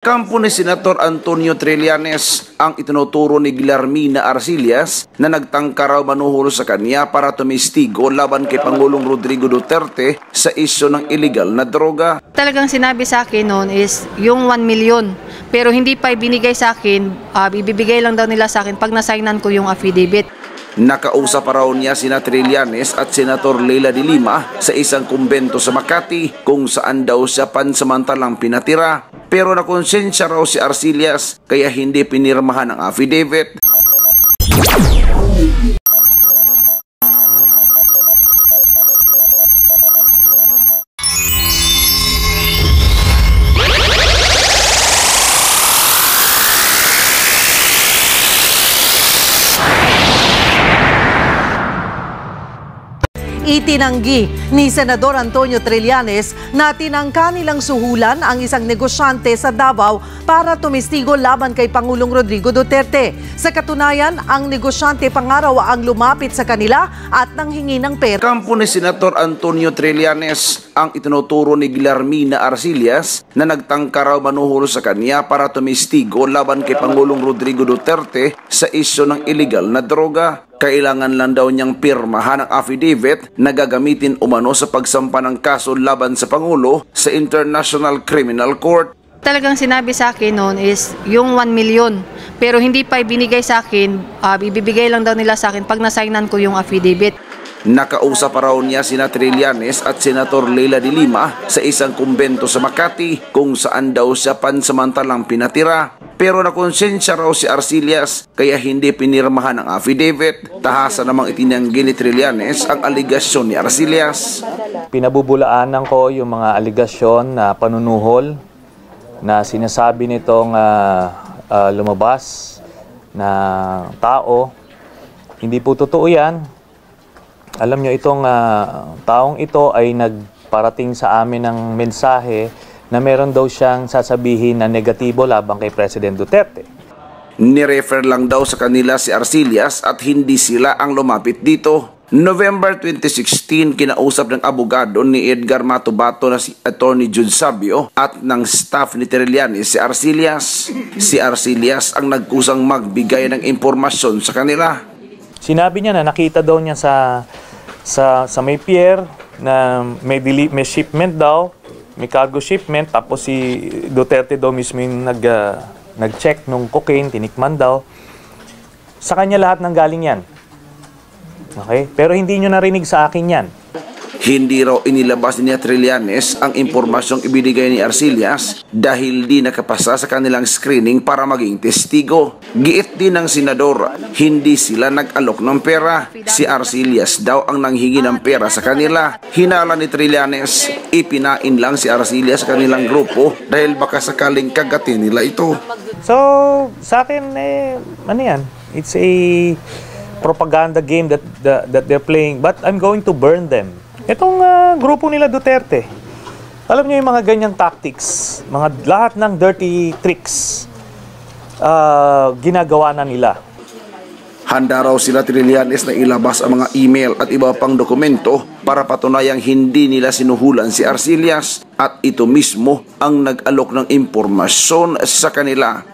Kampo ni Senator Antonio Trillanes ang itinuturo ni Guillermina Arcillas na nagtangka raw manuhol sa kanya para tumistigo laban kay Pangulong Rodrigo Duterte sa isyu ng illegal na droga. Talagang sinabi sa akin noon is yung 1 million pero hindi pa ibinigay sa akin, ibibigay lang daw nila sa akin pag nasaynan ko yung affidavit. Nakausap pa raw niya sina Trillanes at Senator Leila de Lima sa isang kumbento sa Makati kung saan daw siya pansamantalang pinatira. Pero nakonsensya raw si Arcillas kaya hindi pinirmahan ang affidavit. Itinanggi ni Senador Antonio Trillanes na tinangka nilang suhulan ang isang negosyante sa Davao para tumistigo laban kay Pangulong Rodrigo Duterte. Sa katunayan, ang negosyante pangaraw ang lumapit sa kanila at nanghingi ng pera. Kampo ni Senator Antonio Trillanes ang itinuturo ni Guillermina Arcillas na nagtangka raw manuhol sa kanya para tumistigo laban kay Pangulong Rodrigo Duterte sa isyu ng illegal na droga. Kailangan lang daw niyang pirmahan ang affidavit na gagamitin umano sa pagsampa ng kaso laban sa Pangulo sa International Criminal Court. Talagang sinabi sa akin noon is yung 1 million pero hindi pa ibinigay sa akin, ibibigay lang daw nila sa akin pag nasaynan ko yung affidavit. Nakausap pa raw niya sina Trillanes at Senator Leila de Lima sa isang kumbento sa Makati kung saan daw siya pansamantalang pinatira. Pero nakonsensya raw si Arcillas kaya hindi pinirmahan ang affidavit. Tahasa namang itinanggi ni Trillanes ang aligasyon ni Arcillas. Pinabubulaanan ko yung mga aligasyon na panunuhol na sinasabi nitong lumabas na tao. Hindi po totoo yan. Alam nyo, itong taong ito ay nagparating sa amin ng mensahe na meron daw siyang sasabihin na negatibo laban kay President Duterte. Nirefer lang daw sa kanila si Arcillas at hindi sila ang lumapit dito. November 2016, kinausap ng abogado ni Edgar Matubato na si Attorney Jude Sabio at ng staff ni Trillanes si Arcillas. Si Arcillas ang nagkusang magbigay ng impormasyon sa kanila. Sinabi niya na nakita daw niya sa may pier na may shipment daw, may cargo shipment, tapos si Duterte daw mismo yung nag-check nung cocaine, tinikman daw. Sa kanya lahat ng galing yan. Okay? Pero hindi nyo narinig sa akin yan. Hindi raw inilabas ni Trillanes ang impormasyong ibinigay ni Arcillas dahil di nakapasa sa kanilang screening para maging testigo. Giit din ng senador, hindi sila nag-alok ng pera. Si Arcillas daw ang nanghingi ng pera sa kanila. Hinala ni Trillanes, ipinain lang si Arcillas sa kanilang grupo dahil baka sakaling kagatin nila ito. So, sa akin, ano yan? It's a propaganda game that they're playing, but I'm going to burn them. Itong grupo nila Duterte, alam niyo yung mga ganyang tactics, lahat ng dirty tricks, ginagawa na nila. Handa raw sila Trillanes na ilabas ang mga email at iba pang dokumento para patunayang hindi nila sinuhulan si Arcillas at ito mismo ang nag-alok ng impormasyon sa kanila.